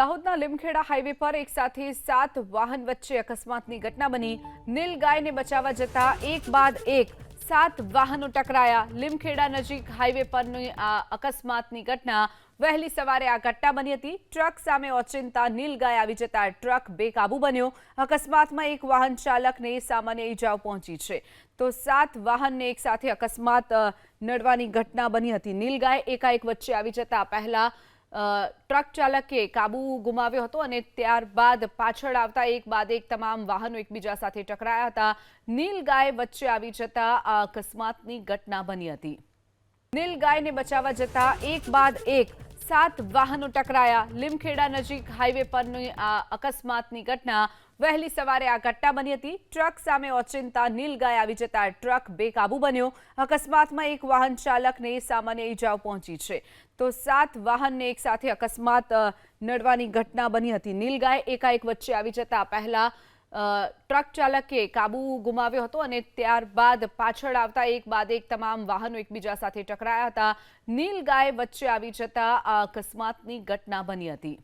દાહોદના લીમખેડા હાઈવે પર એક સાથે 7 વાહન વચ્ચે અકસ્માતની ઘટના બની। નીલગાયને બચાવવા જતા એક બાદ એક 7 વાહનો ટકરાયા। લીમખેડા નજીક હાઈવે પરની આ અકસ્માતની ઘટના વહેલી સવારે આ ઘટના બની હતી। ટ્રક સામે ઓચિંતા નીલગાય આવી જતા ટ્રક બેકાબુ બન્યો। અકસ્માતમાં એક વાહન ચાલકને સામાન્ય ઈજાઓ પહોંચી છે, તો 7 વાહનને એક સાથે અકસ્માત નડવાની ઘટના બની હતી। નીલગાય એકાએક વચ્ચે આવી જતા પહેલા ટ્રક ચાલકે કાબુ ગુમાવ્યો હતો અને ત્યારબાદ પાછળ આવતા એક બાદ એક તમામ વાહનો એકબીજા સાથે ટકરાયા હતા। નીલગાય વચ્ચે આવી જતા આ અકસ્માતની ઘટના બની હતી। નીલગાયને બચાવવા જતા એક બાદ એક 7 વાહનો ટકરાયા। લીમખેડા નજીક હાઈવે પરની આ અકસ્માતની ઘટના વહેલી સવારે આ ઘટના બની હતી। ટ્રક સામે ઓચિંતા નીલગાય આવી જતા ટ્રક બેકાબુ બન્યો। અકસ્માતમાં એક વાહન ચાલકને સામાન્ય ઈજાઓ પહોંચી છે, તો 7 વાહનને એક સાથે અકસ્માત નડવાની ઘટના બની હતી। નીલગાય એકાએક વચ્ચે આવી જતા પહેલા ટ્રક ચાલકે કાબુ ગુમાવ્યો હતો અને ત્યારબાદ પાછળ આવતા એક બાદ એક તમામ વાહનો એકબીજા સાથે ટકરાયા હતા। નીલગાય વચ્ચે આવી જતા આ અકસ્માતની ઘટના બની હતી।